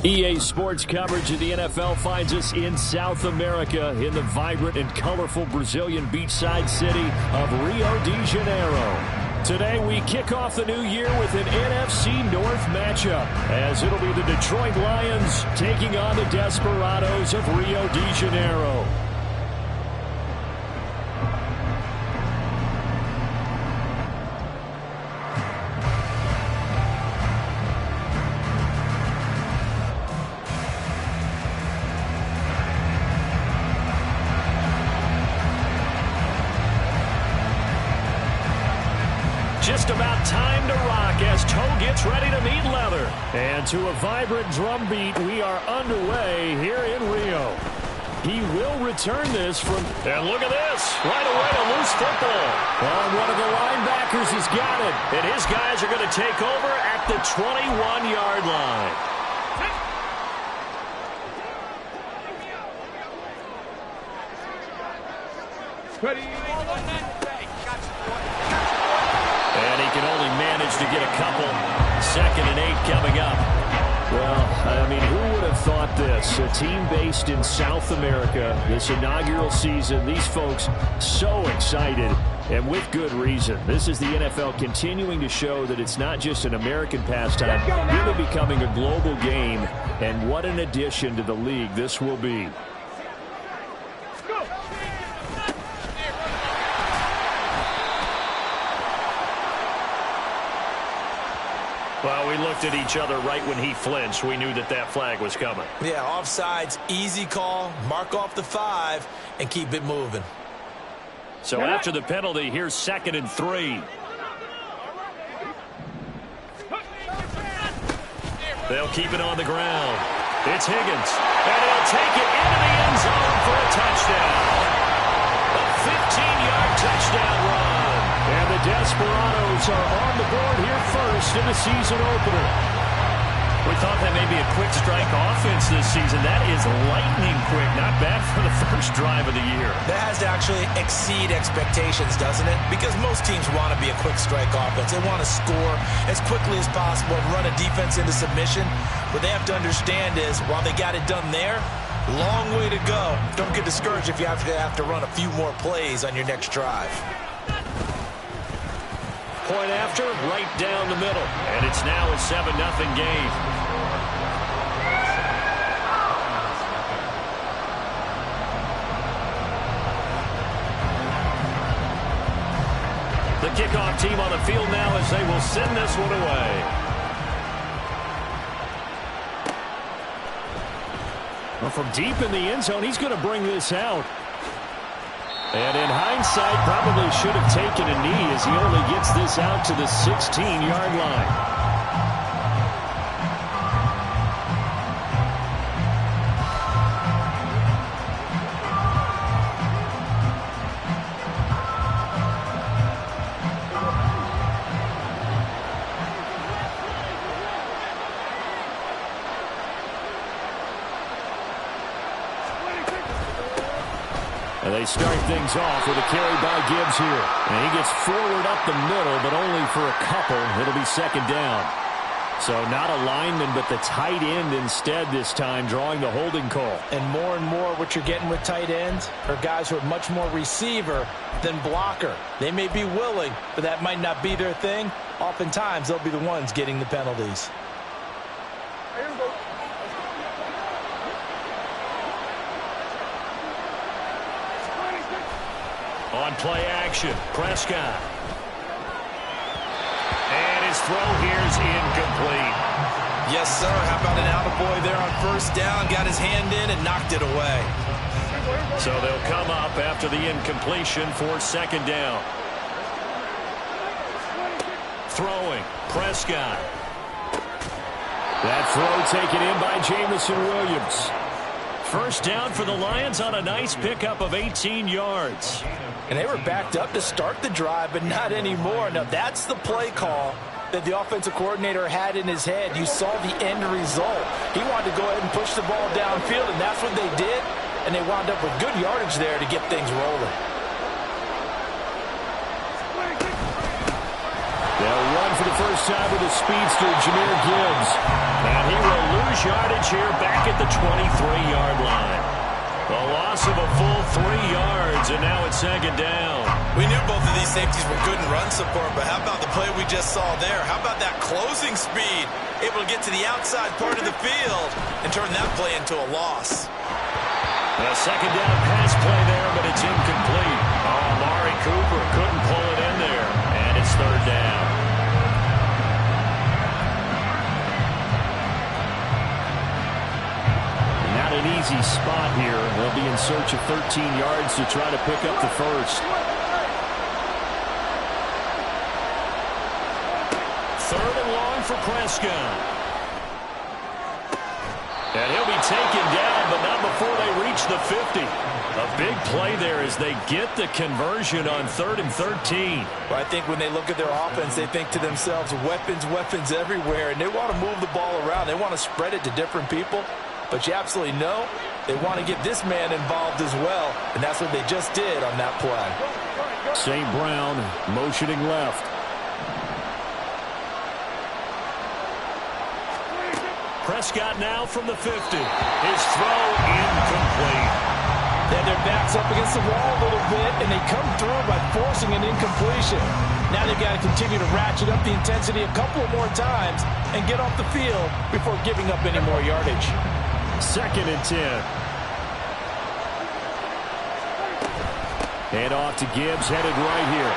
EA Sports coverage of the NFL finds us in South America in the vibrant and colorful Brazilian beachside city of Rio de Janeiro. Today we kick off the new year with an NFC North matchup as it'll be the Detroit Lions taking on the Desperados of Rio de Janeiro. Just about time to rock as Toe gets ready to meet leather. And to a vibrant drum beat, we are underway here in Rio. He will return this from... And look at this. Right away, a loose football. Well, one of the linebackers has got it. And his guys are going to take over at the 21-yard line. And he can only manage to get a couple. 2nd and 8 coming up. Well, I mean, who would have thought this? A team based in South America, this inaugural season, these folks so excited, and with good reason. This is the NFL continuing to show that it's not just an American pastime, really becoming a global game, and what an addition to the league this will be. Well, we looked at each other right when he flinched. We knew that that flag was coming. Yeah, offsides, easy call, mark off the 5, and keep it moving. So after the penalty, here's 2nd and 3. They'll keep it on the ground. It's Higgins, and he'll take it into the end zone for a touchdown. A 15-yard touchdown run. And the Desperados are on the board here first in the season opener. We thought that may be a quick strike offense this season. That is lightning quick. Not bad for the first drive of the year. That has to actually exceed expectations, doesn't it? Because most teams want to be a quick strike offense. They want to score as quickly as possible and run a defense into submission. What they have to understand is, while they got it done there, long way to go. Don't get discouraged if you have to run a few more plays on your next drive. Point after, right down the middle. And it's now a 7-0 game. The kickoff team on the field now as they will send this one away. Well, from deep in the end zone, he's going to bring this out. And in hindsight, probably should have taken a knee as he only gets this out to the 16-yard line. And they start things off with a carry by Gibbs here. And he gets forward up the middle, but only for a couple. It'll be 2nd down. So not a lineman, but the tight end instead this time, drawing the holding call. And more what you're getting with tight ends are guys who are much more receiver than blocker. They may be willing, but that might not be their thing. Oftentimes, they'll be the ones getting the penalties. On play action, Prescott. And his throw here's incomplete. Yes, sir. How about an attaboy there on 1st down? Got his hand in and knocked it away. So they'll come up after the incompletion for 2nd down. Throwing, Prescott. That throw taken in by Jamison Williams. 1st down for the Lions on a nice pickup of 18 yards. And they were backed up to start the drive, but not anymore. Now, that's the play call that the offensive coordinator had in his head. You saw the end result. He wanted to go ahead and push the ball downfield, and that's what they did. And they wound up with good yardage there to get things rolling. They'll run for the first time with the speedster, Jahmyr Gibbs. And he will lose yardage here back at the 23-yard line. A loss of a full 3 yards, and now it's second down. We knew both of these safeties were good in run support, but how about the play we just saw there? How about that closing speed? Able to get to the outside part of the field and turn that play into a loss. A second down pass play there, but it's incomplete. Oh, Amari Cooper couldn't pull it in there, and it's third down. Not an easy spot here. They'll be in search of 13 yards to try to pick up the first. Third and long for Prescott. And he'll be taken down, but not before they reach the 50. A big play there as they get the conversion on 3rd and 13. Well, I think when they look at their offense, they think to themselves, weapons, weapons everywhere, and they want to move the ball around. They want to spread it to different people. But you absolutely know they want to get this man involved as well, and that's what they just did on that play. St. Brown motioning left. Prescott now from the 50. His throw incomplete. They have their backs up against the wall a little bit, and they come through by forcing an incompletion. Now they've got to continue to ratchet up the intensity a couple of more times and get off the field before giving up any more yardage. 2nd and 10. Hand off to Gibbs, headed right here.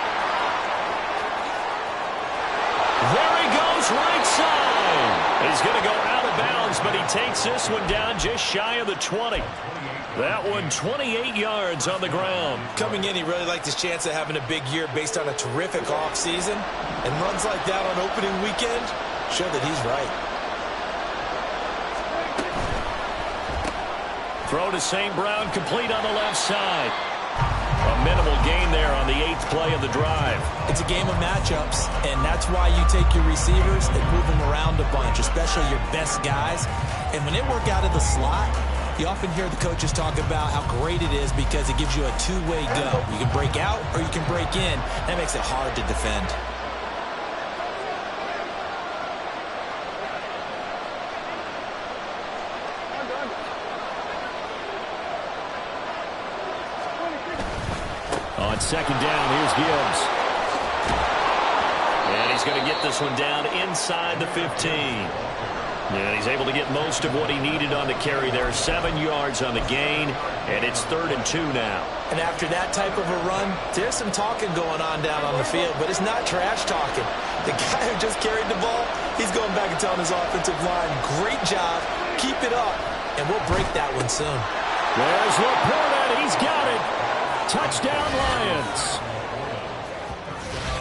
There he goes, right side. He's going to go out of bounds, but he takes this one down just shy of the 20. That one 28 yards on the ground. Coming in, he really liked his chance of having a big year based on a terrific offseason. And runs like that on opening weekend show that he's right. Throw to St. Brown, complete on the left side. A minimal gain there on the 8th play of the drive. It's a game of matchups, and that's why you take your receivers and move them around a bunch, especially your best guys. And when they work out of the slot, you often hear the coaches talk about how great it is because it gives you a two-way go. You can break out or you can break in. That makes it hard to defend. On 2nd down, here's Gibbs. And he's going to get this one down inside the 15. And he's able to get most of what he needed on the carry there. 7 yards on the gain, and it's 3rd and 2 now. And after that type of a run, there's some talking going on down on the field, but it's not trash talking. The guy who just carried the ball, he's going back and telling his offensive line, great job, keep it up, and we'll break that one soon. There's Laporta, he's got it. Touchdown, Lions.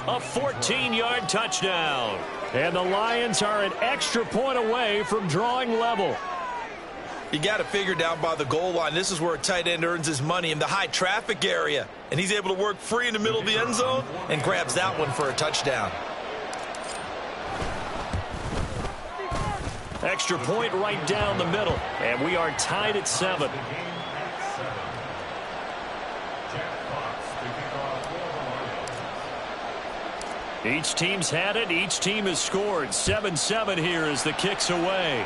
A 14-yard touchdown. And the Lions are an extra point away from drawing level. You got to figure down by the goal line. This is where a tight end earns his money, in the high traffic area. And he's able to work free in the middle of the end zone and grabs that one for a touchdown. Extra point right down the middle. And we are tied at 7. Each team's had it. Each team has scored. 7-7 here as the kick's away.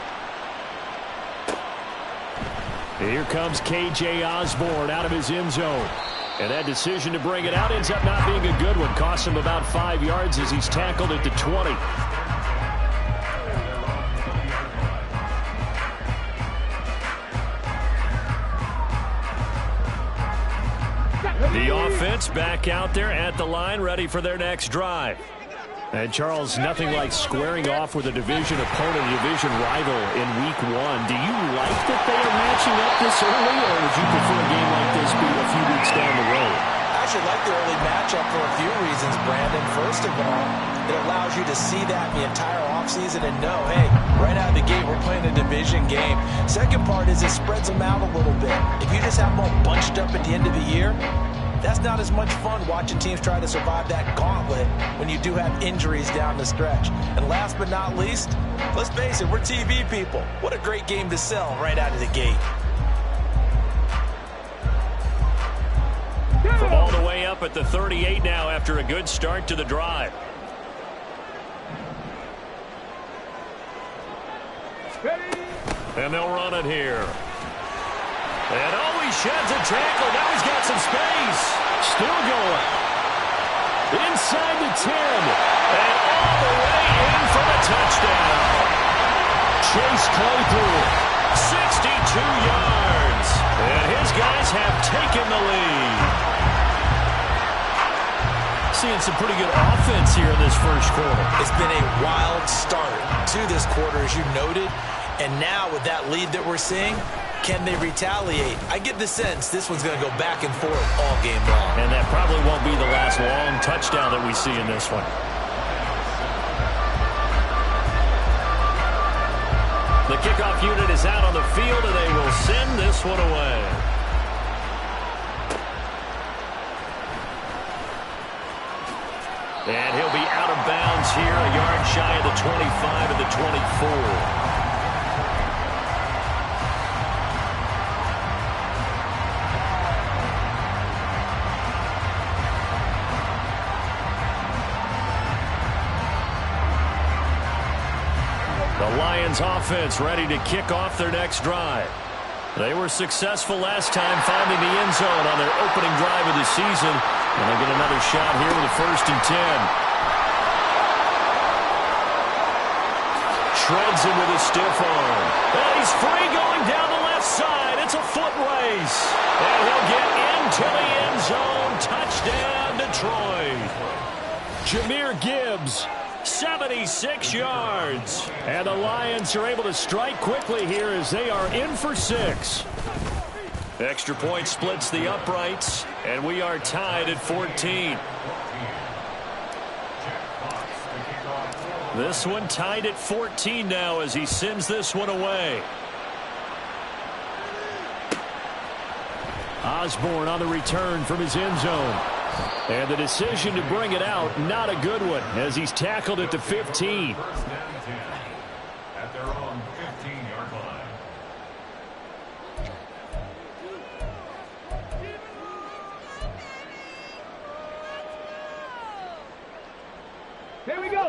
Here comes K.J. Osborne out of his end zone. And that decision to bring it out ends up not being a good one. Costs him about 5 yards as he's tackled at the 20. The offense back out there at the line, ready for their next drive. And, Charles, nothing like squaring off with a division opponent, a division rival in Week 1. Do you like that they are matching up this early, or would you prefer a game like this be a few weeks down the road? I actually like the early matchup for a few reasons, Brandon. First of all, it allows you to see that the entire offseason and know, hey, right out of the gate, we're playing a division game. Second part is it spreads them out a little bit. If you just have them all bunched up at the end of the year, that's not as much fun watching teams try to survive that gauntlet when you do have injuries down the stretch. And last but not least, let's face it, we're TV people. What a great game to sell right out of the gate. From all the way up at the 38 now after a good start to the drive. And they'll run it here. And he sheds a tackle. Now he's got some space. Still going. Inside the 10. And all the way in for the touchdown. Chase Claypool, 62 yards. And his guys have taken the lead. Seeing some pretty good offense here in this first quarter. It's been a wild start to this quarter, as you noted. And now with that lead that we're seeing, can they retaliate? I get the sense this one's going to go back and forth all game long. And that probably won't be the last long touchdown that we see in this one. The kickoff unit is out on the field, and they will send this one away. And he'll be out of bounds here, a yard shy of the 25 of the 24. The Lions offense ready to kick off their next drive. They were successful last time finding the end zone on their opening drive of the season. And they get another shot here with a 1st and 10. Shreds him with a stiff arm. And he's free going down the left side. It's a foot race. And he'll get into the end zone. Touchdown, Detroit. Jahmyr Gibbs, 76 yards. And the Lions are able to strike quickly here as they are in for 6. Extra point splits the uprights, and we are tied at 14. This one tied at 14 now as he sends this one away. Osborne on the return from his end zone. And the decision to bring it out, not a good one, as he's tackled at the 15. At their own 15-yard line.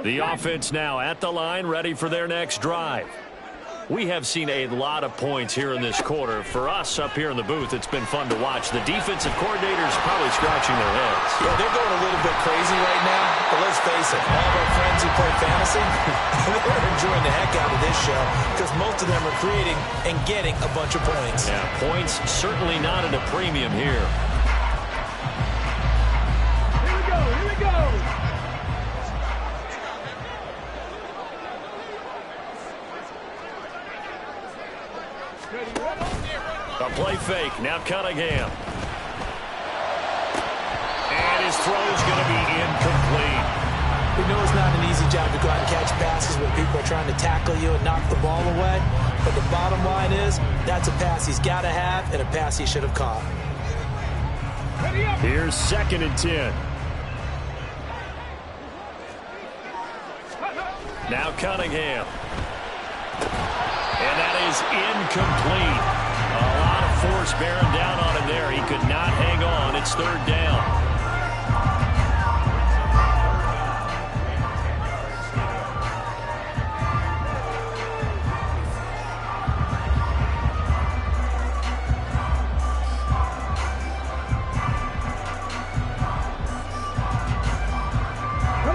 The offense now at the line, ready for their next drive. We have seen a lot of points here in this quarter. For us up here in the booth, it's been fun to watch. The defensive coordinators probably scratching their heads. Yeah, they're going a little bit crazy right now. But let's face it, all of our friends who play fantasy, they're enjoying the heck out of this show because most of them are creating and getting a bunch of points. Yeah, points certainly not at a premium here. Here we go, here we go. A play fake. Now Cunningham. And his throw's going to be incomplete. We know it's not an easy job to go out and catch passes when people are trying to tackle you and knock the ball away. But the bottom line is that's a pass he's got to have and a pass he should have caught. Here's 2nd and 10. Now Cunningham. And that is incomplete. A lot of force bearing down on him there. He could not hang on. It's 3rd down.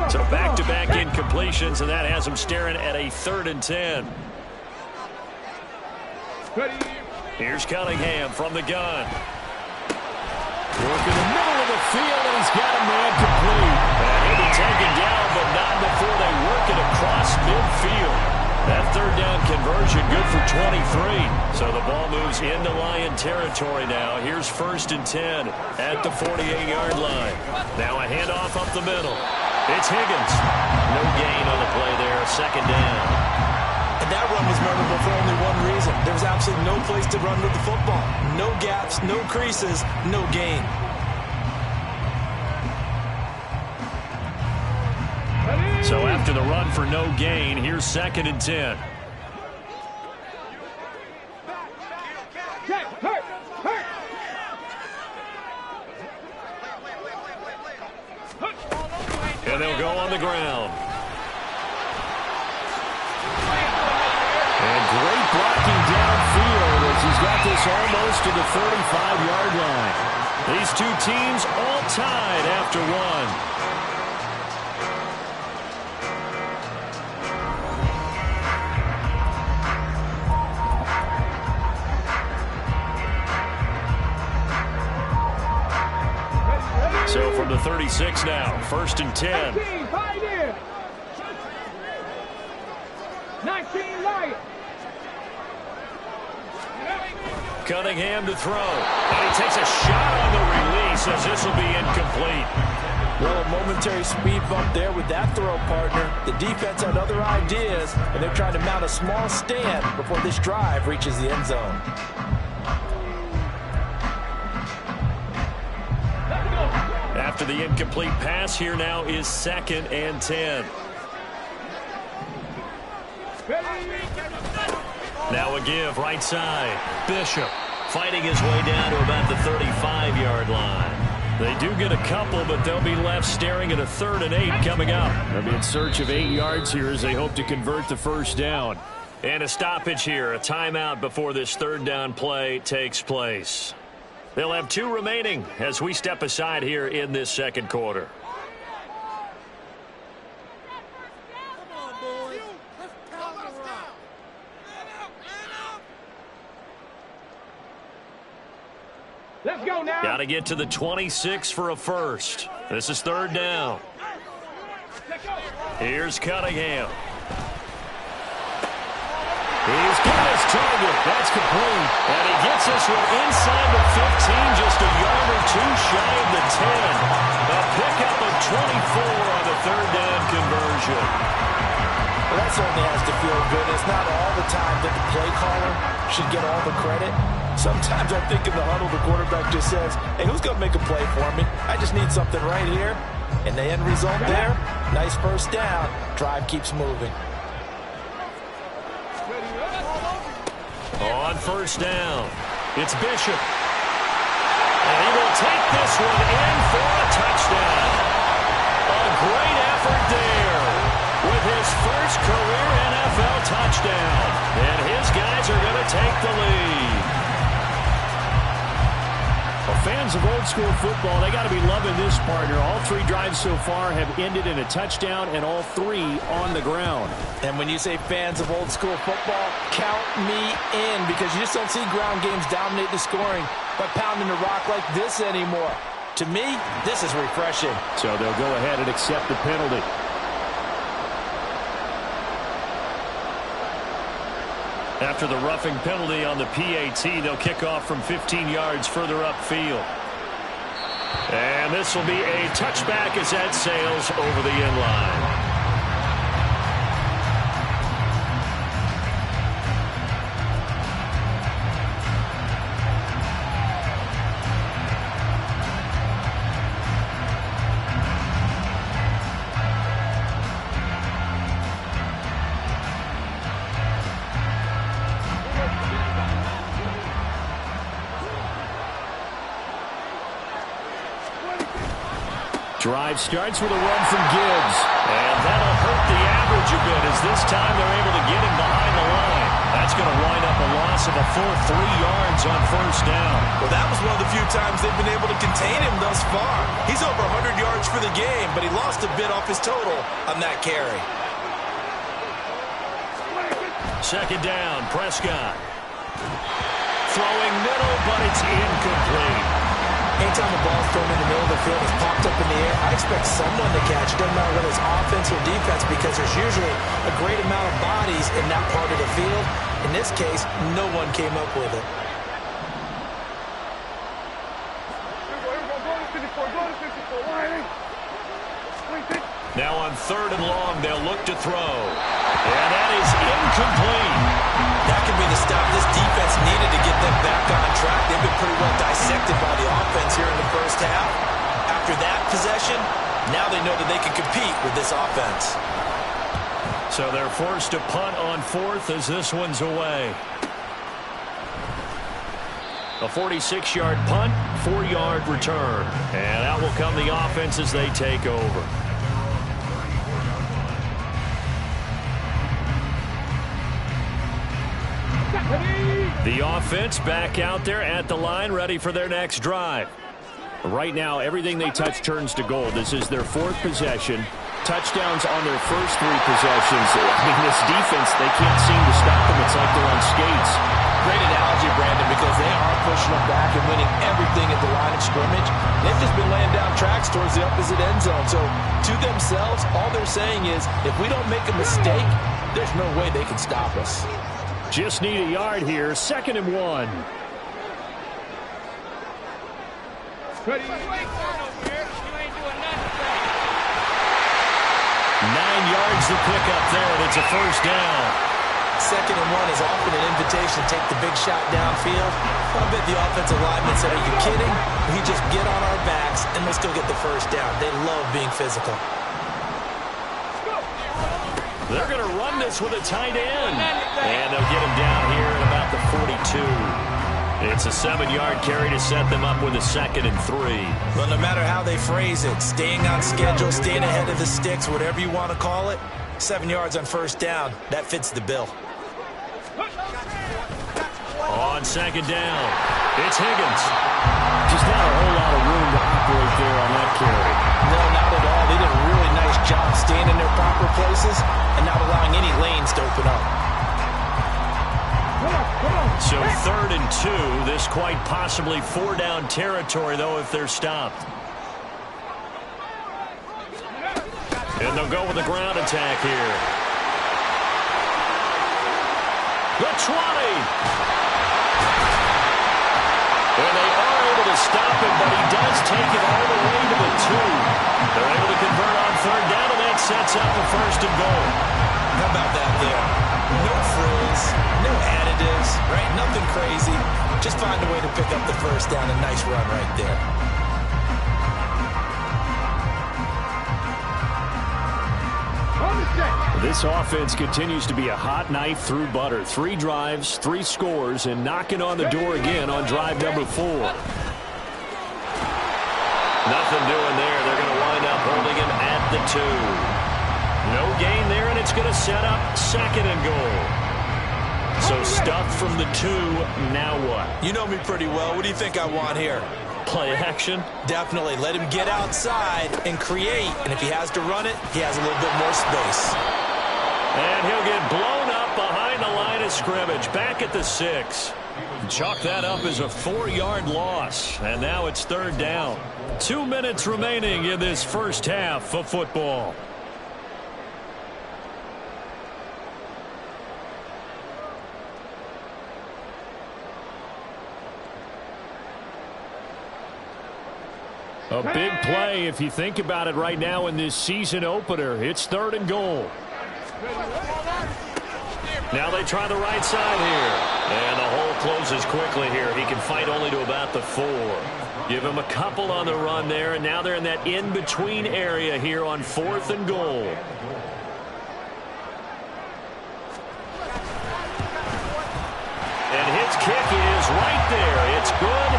So back-to-back incompletions, and that has him staring at a 3rd and 10. Here's Cunningham from the gun. Working the middle of the field, and he's got a man complete. And he'll be taken down, but not before they work it across midfield. That 3rd down conversion good for 23. So the ball moves into Lion territory now. Here's 1st and 10 at the 48-yard line. Now a handoff up the middle. It's Higgins. No gain on the play there. 2nd down. And that run was memorable for only one reason. There was absolutely no place to run with the football. No gaps, no creases, no gain. So after the run for no gain, here's 2nd and 10. And they'll go on the ground. And great blocking down He's got this almost to the 35-yard line. These two teams all tied after one. So from the 36 now, 1st and 10. 19, Pioneer. 19, Lion. Cunningham to throw. And he takes a shot on the release as this will be incomplete. Well, a momentary speed bump there with that throw, partner. The defense had other ideas, and they're trying to mount a small stand before this drive reaches the end zone. After the incomplete pass, here now is 2nd and 10. Now a give right side. Bishop fighting his way down to about the 35-yard line. They do get a couple, but they'll be left staring at a 3rd and 8 coming up. They'll be in search of 8 yards here as they hope to convert the first down. And a stoppage here, a timeout before this 3rd down play takes place. They'll have 2 remaining as we step aside here in this 2nd quarter. Let's go now. Got to get to the 26 for a first. This is 3rd down. Here's Cunningham. He's got his target. That's complete. And he gets this one inside the 15, just a yard or 2 shy of the 10. A pickup of 24 on the 3rd down conversion. Well, that certainly has to feel good. It's not all the time that the play caller should get all the credit. Sometimes I think in the huddle, the quarterback just says, hey, who's going to make a play for me? I just need something right here. And the end result there, nice first down. Drive keeps moving. On 1st down, it's Bishop. And he will take this one in for a touchdown. A great effort there with his first career NFL touchdown. And his guys are going to take the lead. Well, fans of old school football, they got to be loving this, partner. All 3 drives so far have ended in a touchdown, and all 3 on the ground. And when you say fans of old school football, count me in, because you just don't see ground games dominate the scoring by pounding the rock like this anymore. To me, this is refreshing. So they'll go ahead and accept the penalty. After the roughing penalty on the PAT, they'll kick off from 15 yards further upfield. And this will be a touchback as that sails over the end line. Drive starts with a run from Gibbs. And that'll hurt the average a bit as this time they're able to get him behind the line. That's going to wind up a loss of a full 3 yards on 1st down. Well, that was one of the few times they've been able to contain him thus far. He's over 100 yards for the game, but he lost a bit off his total on that carry. 2nd down, Prescott. Throwing middle, but it's incomplete. Anytime the ball's thrown in the middle of the field, it's popped up in the air, I expect someone to catch it. Doesn't matter whether it's offense or defense, because there's usually a great amount of bodies in that part of the field. In this case, no one came up with it. Now on 3rd and long, they'll look to throw. And that is incomplete. That could be the stop this defense needed to get them back on track. They've been pretty well dissected by the offense here in the first half. After that possession, now they know that they can compete with this offense. So they're forced to punt on 4th as this one's away. A 46-yard punt, 4-yard return. And out will come the offense as they take over. The offense back out there at the line, ready for their next drive. Right now, everything they touch turns to gold. This is their 4th possession. Touchdowns on their first 3 possessions. I mean, this defense, they can't seem to stop them. It's like they're on skates. Great analogy, Brandon, because they are pushing them back and winning everything at the line of scrimmage. They've just been laying down tracks towards the opposite end zone. So, to themselves, all they're saying is, if we don't make a mistake, there's no way they can stop us. Just need a yard here. 2nd and 1. Ready. 9 yards to pick up there, and it's a first down. 2nd and 1 is often an invitation to take the big shot downfield. I bet the offensive lineman said, are you kidding? We just get on our backs, and we'll still get the first down. They love being physical. They're going to run this with a tight end. And they'll get him down here at about the 42. It's a 7-yard carry to set them up with a 2nd and 3. Well, no matter how they phrase it, staying on schedule, staying ahead of the sticks, whatever you want to call it, 7 yards on first down, that fits the bill. On 2nd down, it's Higgins. Just not a whole lot of room to operate there on that carry. No, not at all. They did a really nice job staying in their proper places and not allowing any lanes to open up. So 3rd and 2. This quite possibly 4-down territory, though, if they're stopped. And they'll go with a ground attack here. The 20. And they are able to stop him, but he does take it all the way to the 2. They're able to convert on 3rd down, and that sets up a 1st and goal. How about that there? No frills, no additives, right? Nothing crazy. Just find a way to pick up the first down. A nice run right there. This offense continues to be a hot knife through butter. 3 drives, 3 scores, and knocking on the door again on drive number 4. Nothing doing there. They're going to wind up holding him at the 2. No gain there, and it's going to set up 2nd and goal. So stuffed from the 2, now what? You know me pretty well. What do you think I want here? Play action? Definitely. Let him get outside and create. And if he has to run it, he has a little bit more space. And he'll get blown up behind the line of scrimmage. Back at the 6. Chalk that up as a 4-yard loss. And now it's 3rd down. 2 minutes remaining in this first half of football. A big play if you think about it right now in this season opener. It's 3rd and goal. Now they try the right side here. And the hole closes quickly here. He can fight only to about the 4. Give him a couple on the run there, and now they're in that in-between area here on 4th and goal. And his kick is right there. It's good.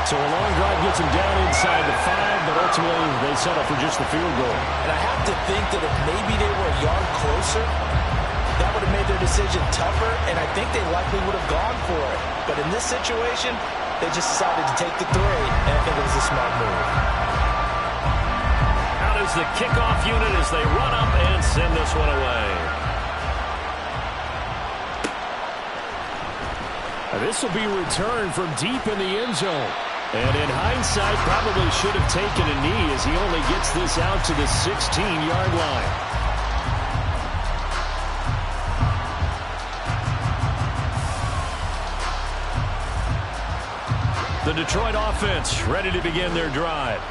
So a long drive gets him down inside the 5, but ultimately they settle for just the field goal. And I have to think that if maybe they were a yard closer, that would have made their decision tougher, and I think they likely would have gone for it. But in this situation, they just decided to take the 3, and I think it was a smart move. Out is the kickoff unit as they run up and send this one away. This will be returned from deep in the end zone. And in hindsight, probably should have taken a knee as he only gets this out to the 16-yard line. The Detroit offense ready to begin their drive.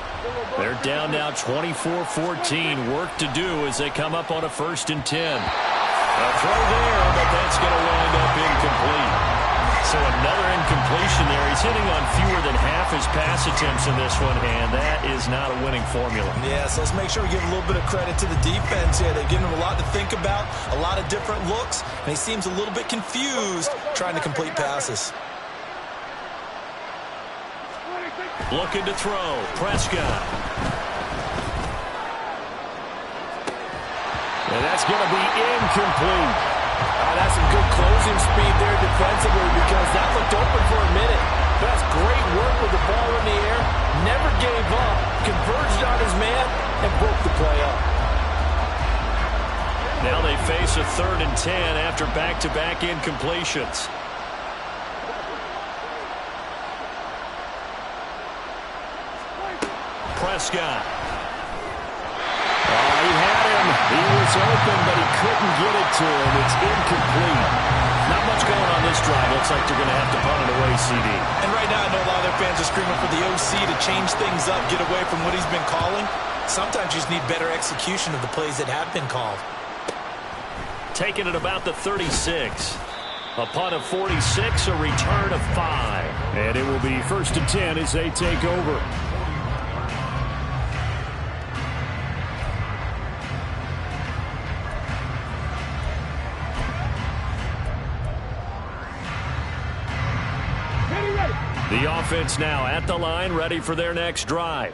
They're down now 24-14. Work to do as they come up on a 1st and 10. A throw there, but that's going to wind up incomplete. So another incompletion there. He's hitting on fewer than half his pass attempts in this one, and that is not a winning formula. Yeah, so let's make sure we give a little bit of credit to the defense here. They've given him a lot to think about, a lot of different looks, and he seems a little bit confused trying to complete passes. Looking to throw. Prescott. And that's going to be incomplete. That's some good closing speed there defensively because that looked open for a minute. But that's great work with the ball in the air. Never gave up. Converged on his man and broke the play up. Now they face a 3rd and 10 after back-to-back incompletions. Prescott. Oh, he had him. He was open, but he couldn't get it to him. It's incomplete. Not much going on this drive. Looks like they're going to have to punt it away, CD. And right now I know a lot of their fans are screaming for the OC to change things up, get away from what he's been calling. Sometimes you just need better execution of the plays that have been called. Taking it about the 36. A punt of 46, a return of 5. And it will be 1st and 10 as they take over. The offense now at the line, ready for their next drive.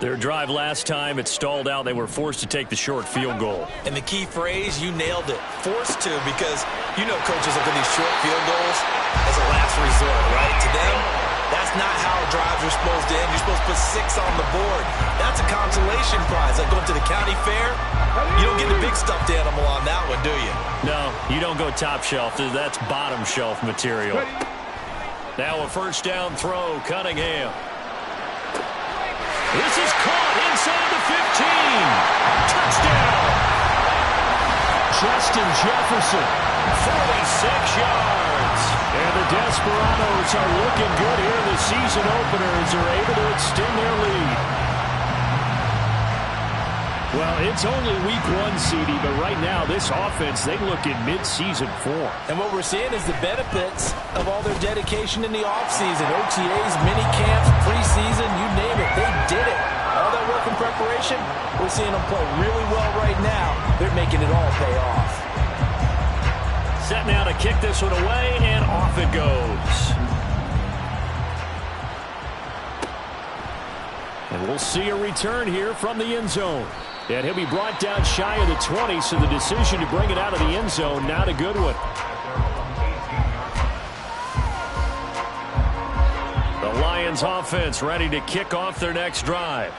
Their drive last time, it stalled out. They were forced to take the short field goal. And the key phrase, you nailed it. Forced to, because you know coaches look at these short field goals as a last resort, right? To them, that's not how drives are supposed to end. You're supposed to put 6 on the board. That's a consolation prize. Like going to the county fair, you don't get the big stuffed animal on that one, do you? No, you don't go top shelf. That's bottom shelf material. Now a 1st down throw, Cunningham. This is caught inside the 15. Touchdown. Justin Jefferson, 46 yards. And the Desperados are looking good here. The season openers are able to extend their lead. Well, it's only week 1, CD, but right now this offense, they look in mid-season form. And what we're seeing is the benefits of all their dedication in the offseason. OTAs, mini camps, preseason, you name it, they did it. All that work in preparation, we're seeing them play really well right now. They're making it all pay off. Set now to kick this one away, and off it goes. And we'll see a return here from the end zone. And he'll be brought down shy of the 20, so the decision to bring it out of the end zone, not a good one. The Lions offense ready to kick off their next drive.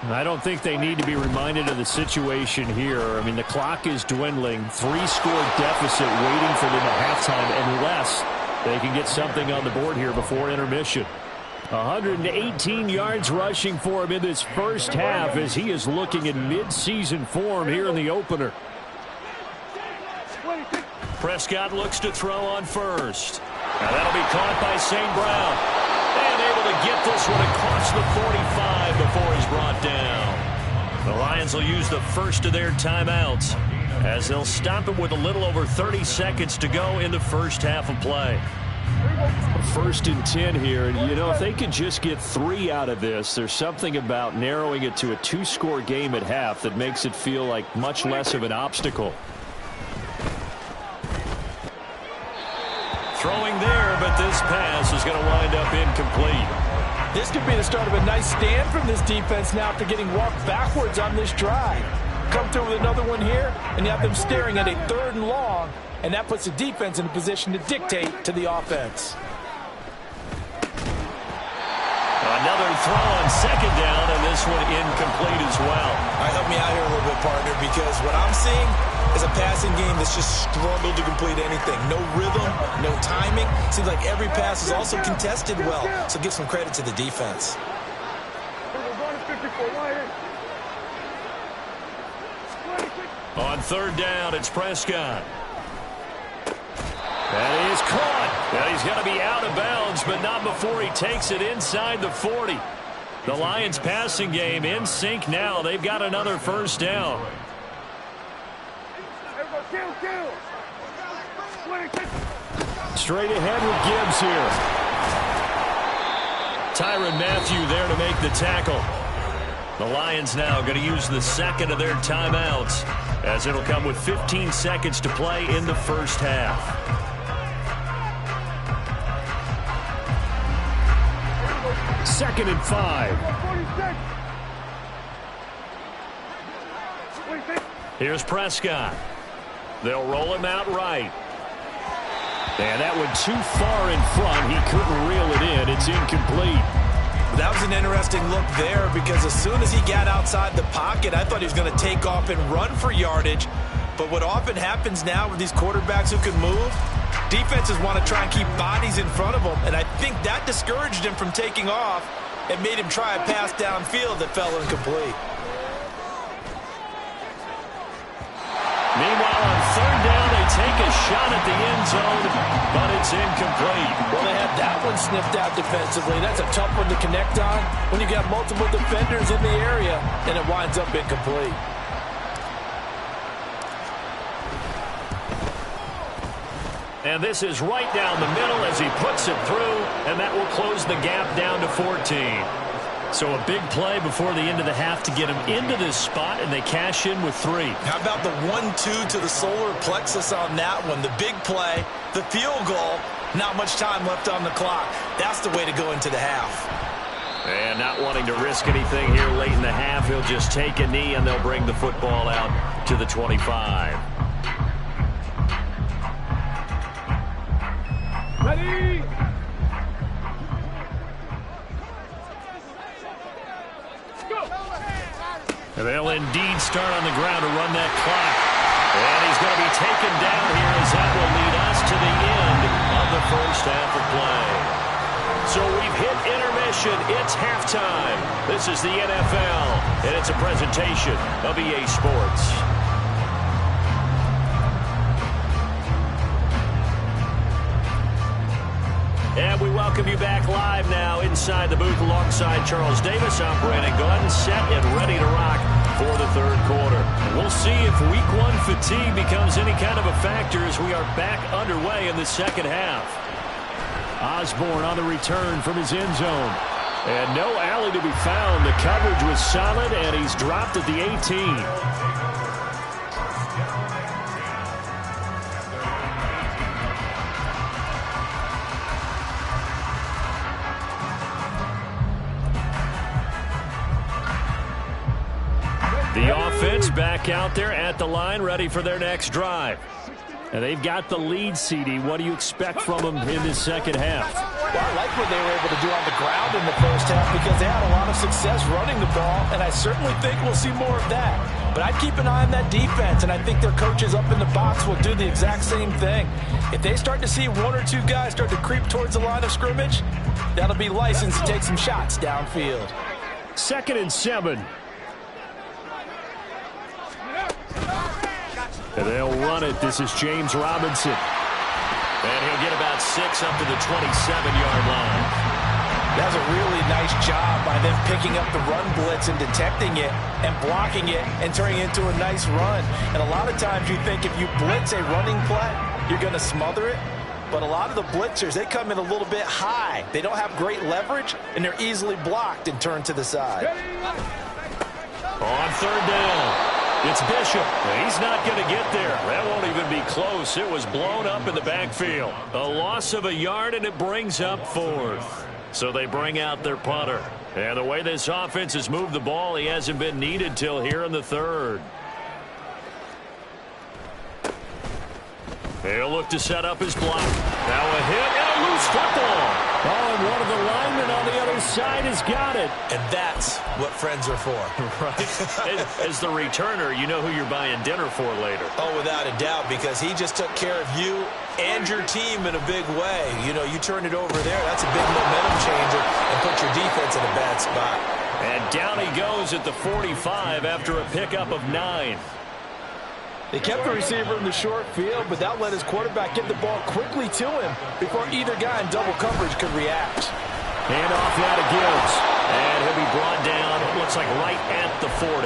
I don't think they need to be reminded of the situation here. I mean, the clock is dwindling. 3-score deficit waiting for them at halftime unless they can get something on the board here before intermission. 118 yards rushing for him in this first half as he is looking in mid-season form here in the opener. Prescott looks to throw on 1st. Now that'll be caught by St. Brown. And able to get this one across the 45 before he's brought down. The Lions will use the first of their timeouts as they'll stop him with a little over 30 seconds to go in the first half of play. 1st and 10 here, and you know, if they could just get 3 out of this, there's something about narrowing it to a 2-score game at half that makes it feel like much less of an obstacle. Throwing there, but this pass is going to wind up incomplete. This could be the start of a nice stand from this defense now after getting walked backwards on this drive. Come through with another one here, and you have them staring at a 3rd and long, and that puts the defense in a position to dictate to the offense. Another throw on 2nd down, and this one incomplete as well. All right, help me out here a little bit, partner, because what I'm seeing is a passing game that's just struggled to complete anything. No rhythm, no timing. Seems like every pass is also contested well, so give some credit to the defense. On 3rd down, it's Prescott. That is caught. Now he's going to be out of bounds, but not before he takes it inside the 40. The Lions passing game in sync now. They've got another 1st down. Straight ahead with Gibbs here. Tyrann Mathieu there to make the tackle. The Lions now going to use the 2nd of their timeouts as it'll come with 15 seconds to play in the first half. Second and 5. Here's Prescott. They'll roll him out right. And that went too far in front. He couldn't reel it in. It's incomplete. That was an interesting look there because as soon as he got outside the pocket, I thought he was going to take off and run for yardage. But what often happens now with these quarterbacks who can move, defenses want to try and keep bodies in front of them. And I think that discouraged him from taking off and made him try a pass downfield that fell incomplete. Meanwhile, on third down, they take a shot at the end zone, but it's incomplete. Well, they had that one sniffed out defensively. That's a tough one to connect on when you got multiple defenders in the area, and it winds up incomplete. And this is right down the middle as he puts it through, and that will close the gap down to 14. So a big play before the end of the half to get him into this spot, and they cash in with 3. How about the 1-2 to the solar plexus on that one? The big play, the field goal, not much time left on the clock. That's the way to go into the half. And not wanting to risk anything here late in the half, he'll just take a knee, and they'll bring the football out to the 25. Ready? And they'll indeed start on the ground to run that clock. And he's going to be taken down here as that will lead us to the end of the first half of play. So we've hit intermission. It's halftime. This is the NFL, and it's a presentation of EA Sports. And we welcome you back live now inside the booth alongside Charles Davis. I'm Brandon Glenn, set and ready to rock for the third quarter. We'll see if week 1 fatigue becomes any kind of a factor as we are back underway in the second half. Osborne on the return from his end zone. And no alley to be found. The coverage was solid, and he's dropped at the 18. The offense back out there at the line, ready for their next drive. And they've got the lead, CD. What do you expect from them in this second half? Well, I like what they were able to do on the ground in the first half because they had a lot of success running the ball, and I certainly think we'll see more of that. But I'd keep an eye on that defense, and I think their coaches up in the box will do the exact same thing. If they start to see 1 or 2 guys start to creep towards the line of scrimmage, that'll be license to take some shots downfield. 2nd and 7. And they'll run it. This is James Robinson. And he'll get about 6 up to the 27-yard line. That was a really nice job by them picking up the run blitz and detecting it and blocking it and turning it into a nice run. And a lot of times you think if you blitz a running play, you're going to smother it. But a lot of the blitzers, they come in a little bit high. They don't have great leverage, and they're easily blocked and turned to the side. On third down. It's Bishop. He's not going to get there. That won't even be close. It was blown up in the backfield. A loss of a yard, and it brings up 4th. So they bring out their punter. And the way this offense has moved the ball, he hasn't been needed till here in the 3rd. He'll look to set up his block. Now a hit and a loose football. Oh, and one of the linemen on the other side has got it. And that's what friends are for. Right. As the returner, you know who you're buying dinner for later. Oh, without a doubt, because he just took care of you and your team in a big way. You know, you turn it over there, that's a big momentum changer and put your defense in a bad spot. And down he goes at the 45 after a pickup of 9. They kept the receiver in the short field, but that let his quarterback get the ball quickly to him before either guy in double coverage could react. Hand off now to Gibbs. And he'll be brought down, it looks like right at the 40.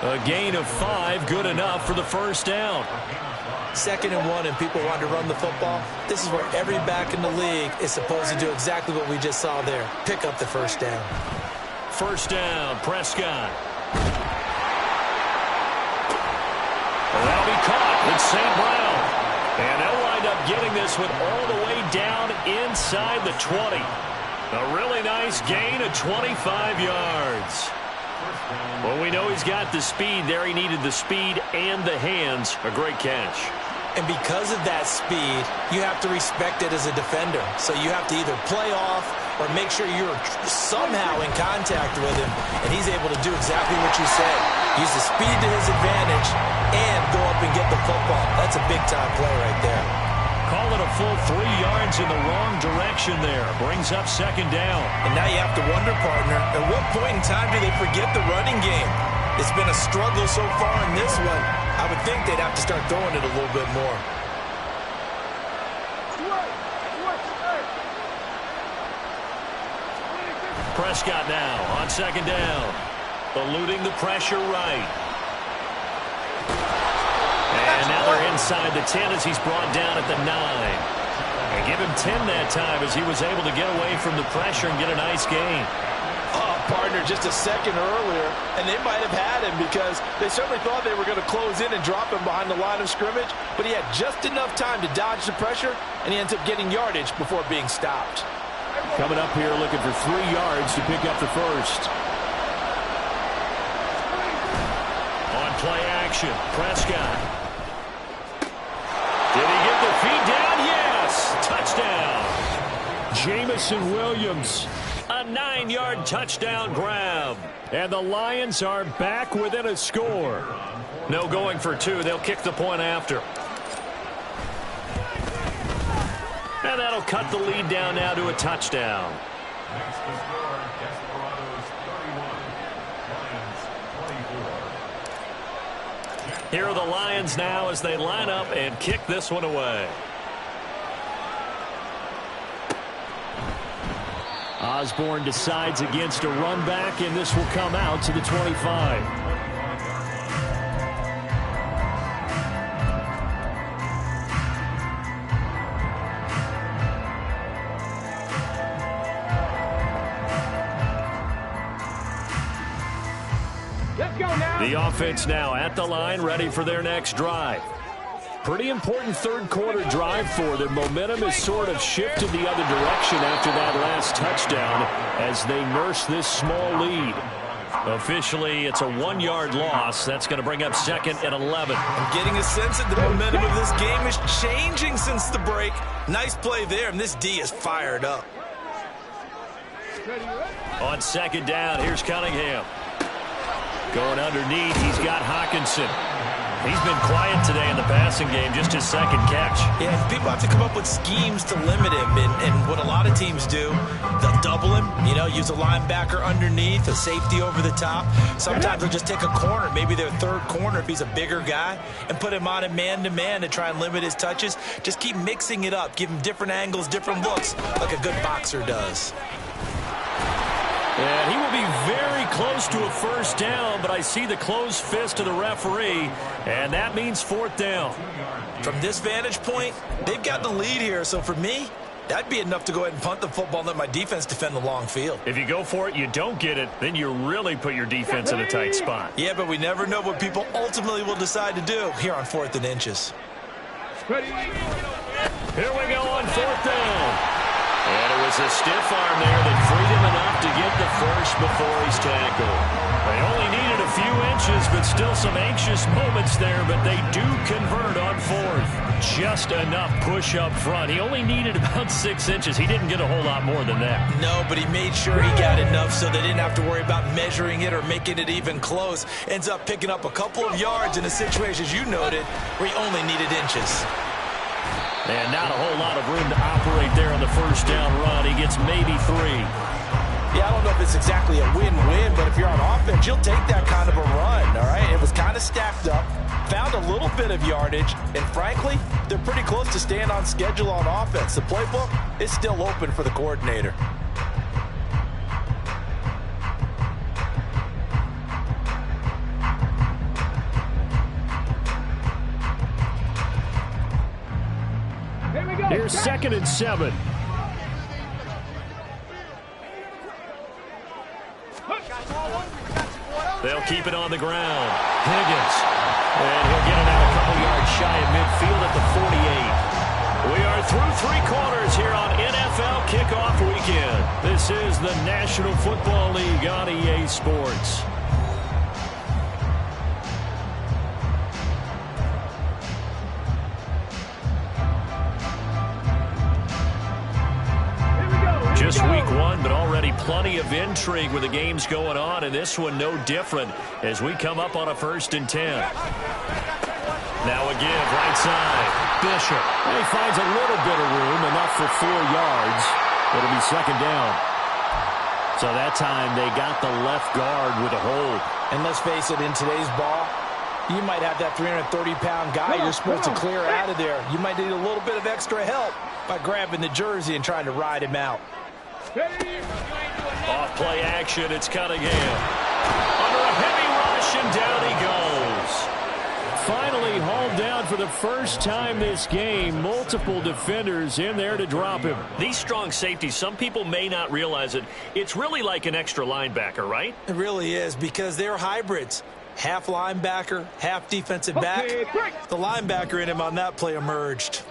A gain of 5, good enough for the first down. 2nd and 1, and people want to run the football. This is where every back in the league is supposed to do exactly what we just saw there. Pick up the first down. First down, Prescott. That'll be caught with St. Brown. And they'll wind up getting this one all the way down inside the 20. A really nice gain of 25 yards. Well, we know he's got the speed there. He needed the speed and the hands. A great catch. And because of that speed, you have to respect it as a defender. So you have to either play off or make sure you're somehow in contact with him. And he's able to do exactly what you said. Use the speed to his advantage and go up and get the football. That's a big-time play right there. Call it a full 3 yards in the wrong direction there. Brings up second down. And now you have to wonder, partner, at what point in time do they forget the running game? It's been a struggle so far in this one. I would think they'd have to start throwing it a little bit more. Prescott now on second down. Eluding the pressure right. And now they're inside the 10 as he's brought down at the 9. And give him 10 that time as he was able to get away from the pressure and get a nice gain. Partner just a second earlier, and they might have had him because they certainly thought they were going to close in and drop him behind the line of scrimmage, but he had just enough time to dodge the pressure, and he ends up getting yardage before being stopped. Coming up here looking for 3 yards to pick up the first. On play action, Prescott. Did he get the feet down? Yes! Touchdown! Jamison Williams. A 9-yard touchdown grab. And the Lions are back within a score. No going for 2. They'll kick the point after. And that'll cut the lead down now to a touchdown. Next to score, Desperados 31, Lions 24. Here are the Lions now as they line up and kick this one away. Osborne decides against a run back, and this will come out to the 25. Let's go now. The offense now at the line, ready for their next drive. Pretty important third quarter drive for them. Momentum has sort of shifted the other direction after that last touchdown as they nurse this small lead. Officially, it's a 1-yard loss. That's going to bring up second and 11. I'm getting a sense that the momentum of this game is changing since the break. Nice play there, and this D is fired up. On second down, here's Cunningham. Going underneath, he's got Hockenson. He's been quiet today in the passing game, just his second catch. Yeah, people have to come up with schemes to limit him, and what a lot of teams do, they'll double him, use a linebacker underneath, a safety over the top. Sometimes they'll just take a corner, maybe their third corner if he's a bigger guy, and put him on a man-to-man to try and limit his touches. Just keep mixing it up, give him different angles, different looks, like a good boxer does. And he will be very close to a first down, but I see the closed fist of the referee, and that means fourth down. From this vantage point, they've got the lead here, so for me, that'd be enough to go ahead and punt the football and let my defense defend the long field. If you go for it, you don't get it, then you really put your defense in a tight spot. Yeah, but we never know what people ultimately will decide to do here on 4th and inches. Ready. Here we go on fourth down. And it was a stiff arm there that freed him enough to get the first before he's tackled. They only needed a few inches, but still some anxious moments there, but they do convert on fourth. Just enough push up front. He only needed about 6 inches. He didn't get a whole lot more than that. No, but he made sure he got enough so they didn't have to worry about measuring it or making it even close. Ends up picking up a couple of yards in a situation, as you noted, where he only needed inches. And not a whole lot of room to operate there on the first down run. He gets maybe 3. Yeah, I don't know if it's exactly a win-win, but if you're on offense, you'll take that kind of a run, all right? It was kind of stacked up, found a little bit of yardage, and frankly, they're pretty close to staying on schedule on offense. The playbook is still open for the coordinator. Here's second and 7. They'll keep it on the ground. Higgins. And he'll get it out a couple yards shy of midfield at the 48. We are through 3 quarters here on NFL Kickoff Weekend. This is the National Football League on EA Sports. It's week 1, but already plenty of intrigue with the games going on, and this one no different as we come up on a 1st and 10. Now a give, right side. Bishop. And he finds a little bit of room, enough for 4 yards. It'll be 2nd down. So that time they got the left guard with a hold. And let's face it, in today's ball, you might have that 330-pound guy you're supposed to clear out of there. You might need a little bit of extra help by grabbing the jersey and trying to ride him out. Off play action, it's Cunningham. Under a heavy rush, and down he goes. Finally hauled down for the first time this game. Multiple defenders in there to drop him. These strong safeties, some people may not realize it. It's really like an extra linebacker, right? It really is, because they're hybrids. Half linebacker, half defensive back. The linebacker in him on that play emerged.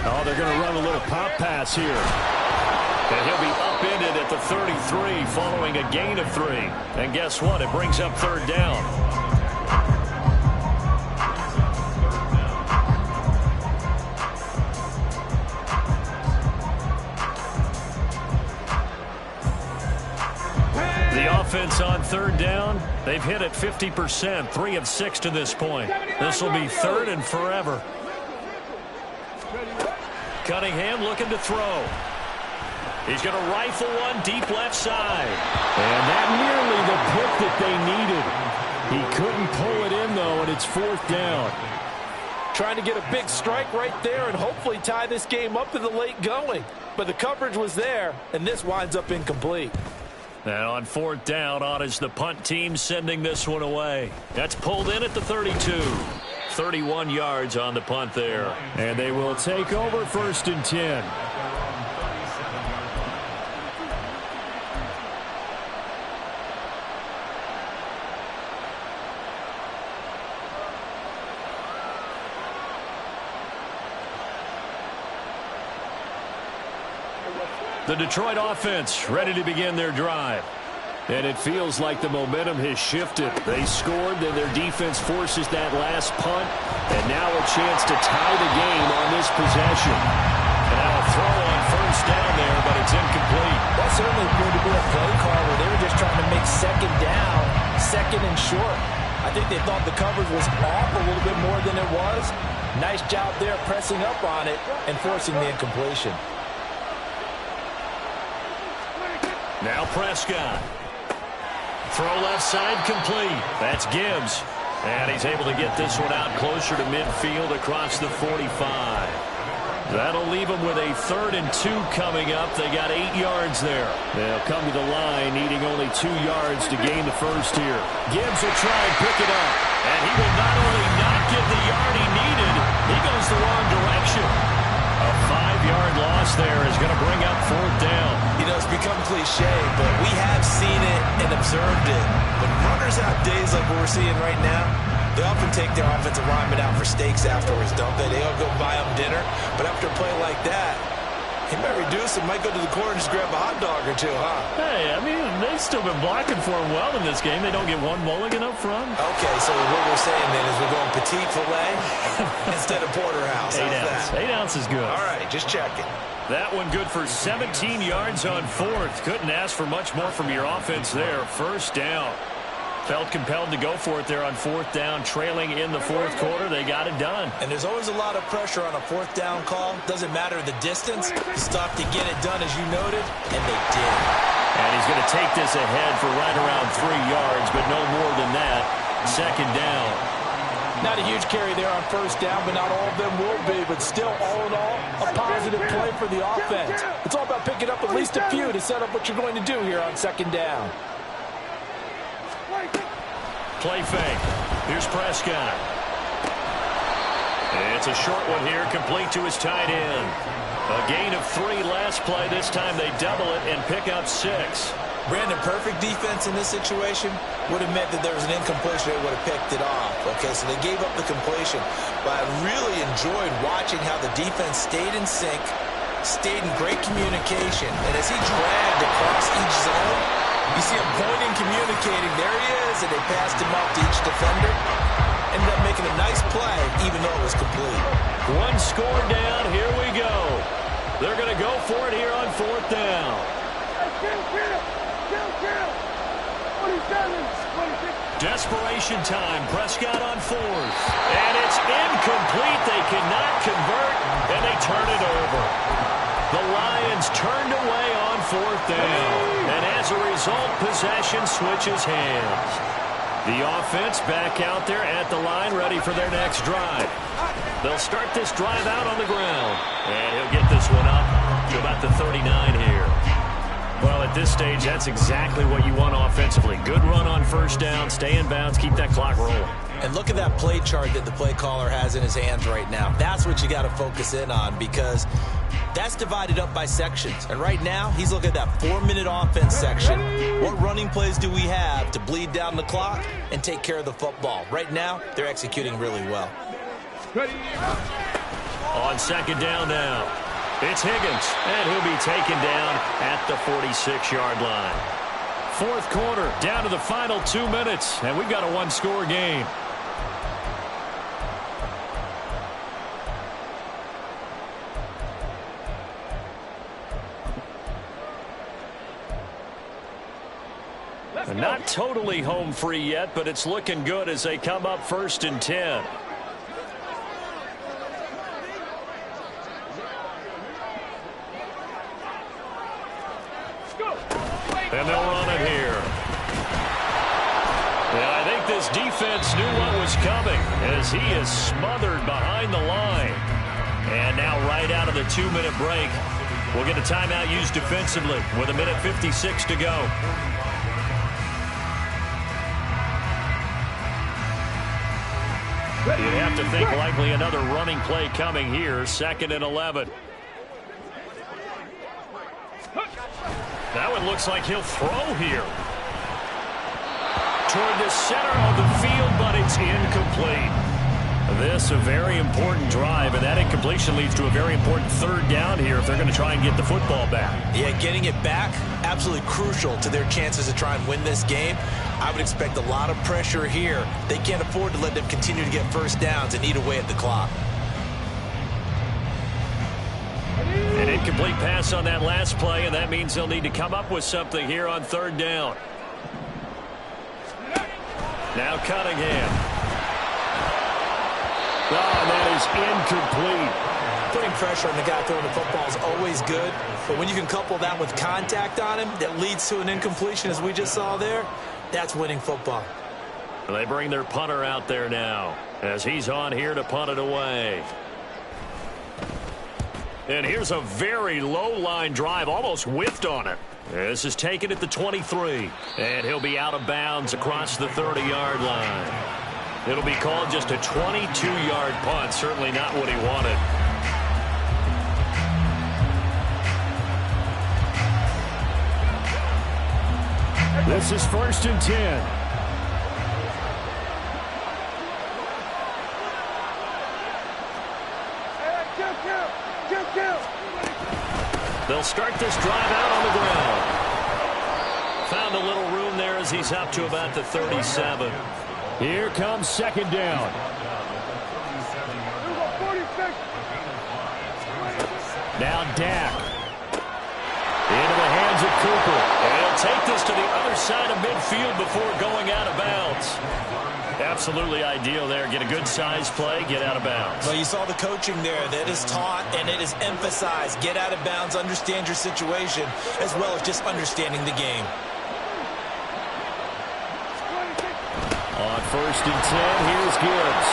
Oh, they're going to run a little pop pass here. And he'll be upended at the 33 following a gain of 3. And guess what? It brings up 3rd down. The offense on 3rd down, they've hit it 50%, 3 of 6 to this point. This will be 3rd and forever. Cunningham looking to throw. He's going to rifle one deep left side. And that nearly the pick that they needed. He couldn't pull it in, though, and it's 4th down. Trying to get a big strike right there and hopefully tie this game up in the late going. But the coverage was there, and this winds up incomplete. And on 4th down, on is the punt team sending this one away. That's pulled in at the 32. 31 yards on the punt there. And they will take over 1st and 10. The Detroit offense ready to begin their drive. And it feels like the momentum has shifted. They scored, then their defense forces that last punt. And now a chance to tie the game on this possession. And now a throw on 1st down there, but it's incomplete. That certainly appeared to be a play call where they were just trying to make 2nd down, 2nd and short. I think they thought the coverage was off a little bit more than it was. Nice job there pressing up on it and forcing the incompletion. Now Prescott. Throw left side complete. That's Gibbs. And he's able to get this one out closer to midfield across the 45. That'll leave them with a 3rd and 2 coming up. They got 8 yards there. They'll come to the line needing only 2 yards to gain the first here. Gibbs will try and pick it up. And he will not only not get the yard he needed, he goes the wrong direction. A 5-yard loss there is going to bring up 4th down. You know, it's become cliche, but we have seen it and observed it. When runners have days like what we're seeing right now, they often take their offensive linemen out for steaks afterwards, don't they? They all go buy them dinner. But after a play like that, he might reduce it, might go to the corner and just grab a hot dog or two, huh? Hey, I mean, they've still been blocking for him well in this game. They don't get one mulligan up front. Okay, so what we're saying then is we're going petite filet instead of porterhouse. 8 ounce. 8 ounce is good. All right, just checking. That one good for 17 yards on 4th. Couldn't ask for much more from your offense there. 1st down. Felt compelled to go for it there on 4th down, trailing in the 4th quarter. They got it done. And there's always a lot of pressure on a 4th down call. Doesn't matter the distance. You stop to get it done, as you noted, and they did. And he's going to take this ahead for right around 3 yards, but no more than that. 2nd down. Not a huge carry there on 1st down, but not all of them will be. But still, all in all, a positive play for the offense. It's all about picking up at least a few to set up what you're going to do here on 2nd down. Play fake. Here's Prescott. It's a short one here, complete to his tight end. A gain of 3 last play. This time they double it and pick up 6. Brandon, perfect defense in this situation would have meant that there was an incompletion. They would have picked it off. Okay, so they gave up the completion. But I really enjoyed watching how the defense stayed in sync, stayed in great communication. And as he dragged across each zone, you see him pointing, communicating. There he is, and they passed him off to each defender. Ended up making a nice play, even though it was complete. One score down. Here we go. They're going to go for it here on 4th down. Desperation time. Prescott on 4th. And it's incomplete. They cannot convert, and they turn it over. The Lions turned away on 4th down. And as a result, possession switches hands. The offense back out there at the line, ready for their next drive. They'll start this drive out on the ground. And he'll get this one up to about the 39 here. Well, at this stage, that's exactly what you want offensively. Good run on 1st down, stay in bounds, keep that clock rolling. And look at that play chart that the play caller has in his hands right now. That's what you got to focus in on, because that's divided up by sections. And right now, he's looking at that 4-minute offense section. What running plays do we have to bleed down the clock and take care of the football? Right now, they're executing really well. On 2nd down now, it's Higgins, and he'll be taken down at the 46-yard line. 4th quarter, down to the final 2 minutes, and we've got a one-score game. Not totally home free yet, but it's looking good as they come up 1st and 10. And they'll run it here. And I think this defense knew what was coming as he is smothered behind the line. And now right out of the 2-minute break, we'll get a timeout used defensively with 1:56 to go. You'd have to think likely another running play coming here. 2nd and 11. That one looks like he'll throw here. Toward the center of the field, but it's incomplete. This a very important drive, and that incompletion leads to a very important 3rd down here if they're going to try and get the football back. Yeah, getting it back, absolutely crucial to their chances to try and win this game. I would expect a lot of pressure here. They can't afford to let them continue to get 1st downs and eat away at the clock. An incomplete pass on that last play, and that means they'll need to come up with something here on 3rd down. Now Cunningham. Oh, and that is incomplete. Putting pressure on the guy throwing the football is always good, but when you can couple that with contact on him that leads to an incompletion, as we just saw there, that's winning football. They bring their punter out there now as he's on here to punt it away. And here's a very low-line drive, almost whiffed on it. This is taken at the 23, and he'll be out of bounds across the 30-yard line. It'll be called just a 22-yard punt, certainly not what he wanted. This is 1st and 10. They'll start this drive out on the ground. Found a little room there as he's up to about the 37. Here comes 2nd down. Now Dak. Into the hands of Cooper. And he'll take this to the other side of midfield before going out of bounds. Absolutely ideal there. Get a good size play, get out of bounds. Well, you saw the coaching there. That is taught and it is emphasized. Get out of bounds, understand your situation, as well as just understanding the game. On 1st and 10, here's Gibbs.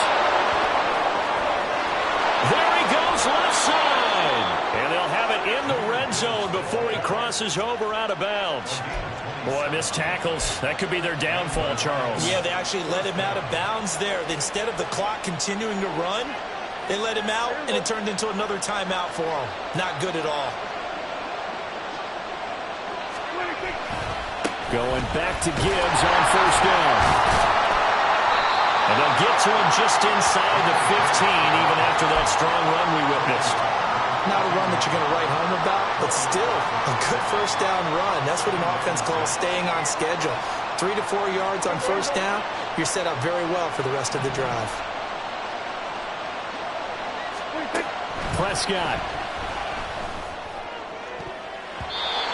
There he goes, left side. And they'll have it in the red zone before he crosses over out of bounds. Boy, missed tackles. That could be their downfall, Charles. Yeah, they actually let him out of bounds there. Instead of the clock continuing to run, they let him out, and it turned into another timeout for him. Not good at all. Going back to Gibbs on 1st down. And they'll get to him just inside the 15, even after that strong run we witnessed. Not a run that you're going to write home about, but still a good 1st down run. That's what an offense calls staying on schedule. 3 to 4 yards on 1st down, you're set up very well for the rest of the drive. Prescott.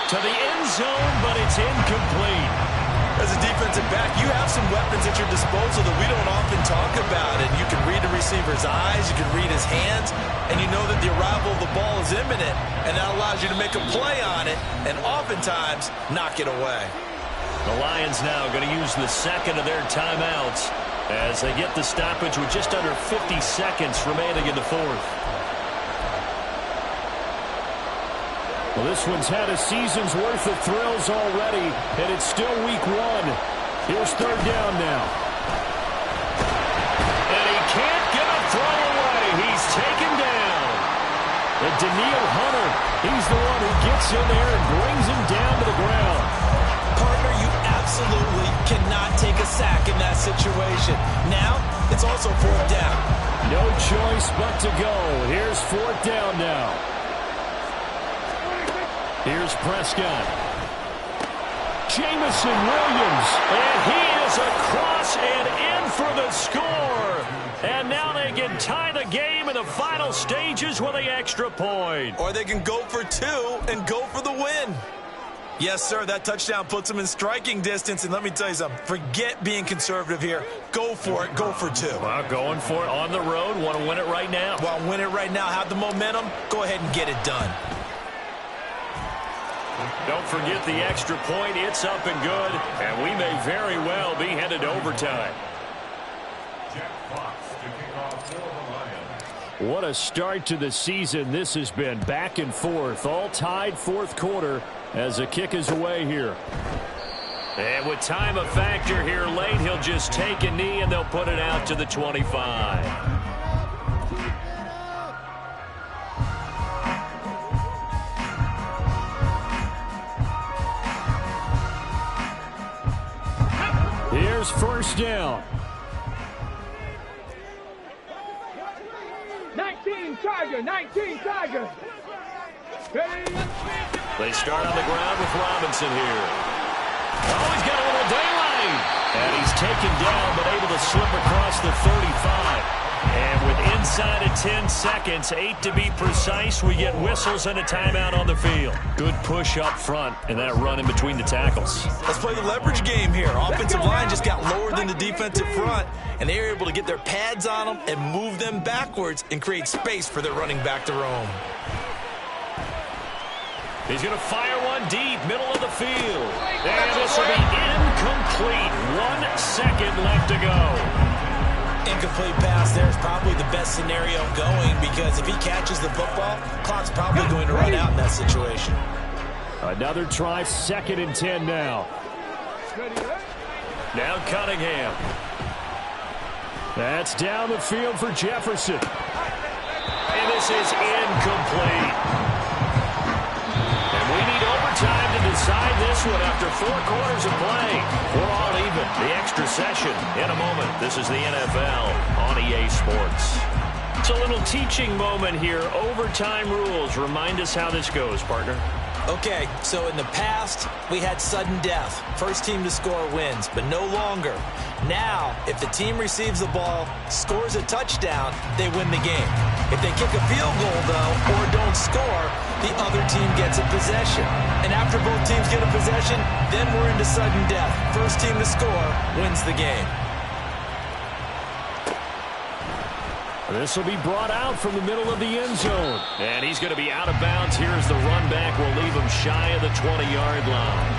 To the end zone, but it's incomplete. As a defensive back, you have some weapons at your disposal that we don't often talk about. And you can read the receiver's eyes, you can read his hands, and you know that the arrival of the ball is imminent. And that allows you to make a play on it and oftentimes knock it away. The Lions now going to use the second of their timeouts as they get the stoppage with just under 50 seconds remaining in the fourth. Well, this one's had a season's worth of thrills already, and it's still week one. Here's third down now. And he can't get a throw away. He's taken down. And Danielle Hunter, he's the one who gets in there and brings him down to the ground. Partner, you absolutely cannot take a sack in that situation. Now, it's also fourth down. No choice but to go. Here's fourth down now. Here's Prescott. Jamison Williams. And he is across and in for the score. And now they can tie the game in the final stages with the extra point. Or they can go for two and go for the win. Yes, sir, that touchdown puts them in striking distance. And let me tell you something, forget being conservative here. Go for it, go for two. Well, going for it on the road. Want to win it right now. Well, win it right now, have the momentum, go ahead and get it done. Don't forget the extra point. It's up and good. And we may very well be headed to overtime. Jack Fox to kick off for the Lions. What a start to the season this has been. Back and forth, all tied fourth quarter as the kick is away here. And with time a factor here late, he'll just take a knee and they'll put it out to the 25. Here's first down. 19 Tiger, 19 Tiger. Ready? They start on the ground with Robinson here. Oh, he's got a little daylight. And he's taken down, but able to slip across the 35. And with inside of 10 seconds, 8 to be precise, we get whistles and a timeout on the field. Good push up front and that run in between the tackles. Let's play the leverage game here. Offensive line just got lower than the defensive front, and they were able to get their pads on them and move them backwards and create space for their running back to roam. He's going to fire one deep, middle of the field. And this will be incomplete. 1 second left to go. Incomplete pass there is probably the best scenario going because if he catches the football, clock's probably going to run out in that situation. Another try, 2nd and 10 now. Now Cunningham. That's down the field for Jefferson. And this is incomplete. And we need overtime to decide this one after 4 quarters of play. We're all even. The extra session in a moment. This is the NFL on EA Sports. It's a little teaching moment here. Overtime rules. Remind us how this goes, partner. Okay, so in the past, we had sudden death. First team to score wins, but no longer. Now, if the team receives the ball, scores a touchdown, they win the game. If they kick a field goal, though, or don't score, the other team gets a possession. And after both teams get a possession, then we're into sudden death. First team to score wins the game. This will be brought out from the middle of the end zone. And he's going to be out of bounds here as the run back will leave him shy of the 20-yard line.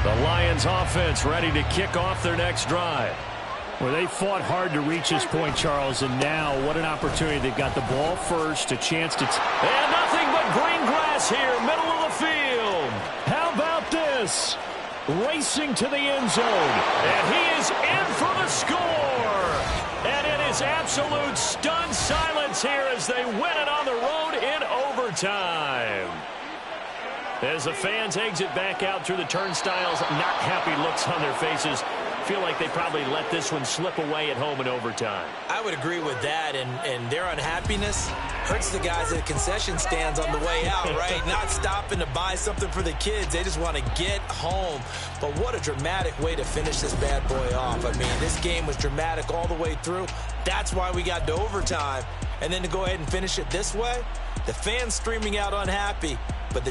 The Lions offense ready to kick off their next drive. Well, they fought hard to reach this point, Charles, and now what an opportunity. They've got the ball first, a chance to... And nothing but green grass here, middle of the field. How about this? Racing to the end zone, and he is in for the score. And it is absolute stunned silence here as they win it on the road in overtime. As the fans exit back out through the turnstiles, not happy looks on their faces. feel like they probably let this one slip away at home in overtime. I would agree with that, and their unhappiness hurts the guys at the concession stands on the way out, right? Not stopping to buy something for the kids. They just want to get home. But what a dramatic way to finish this bad boy off. I mean, this game was dramatic all the way through. That's why we got to overtime. And then to go ahead and finish it this way, the fans streaming out unhappy, but the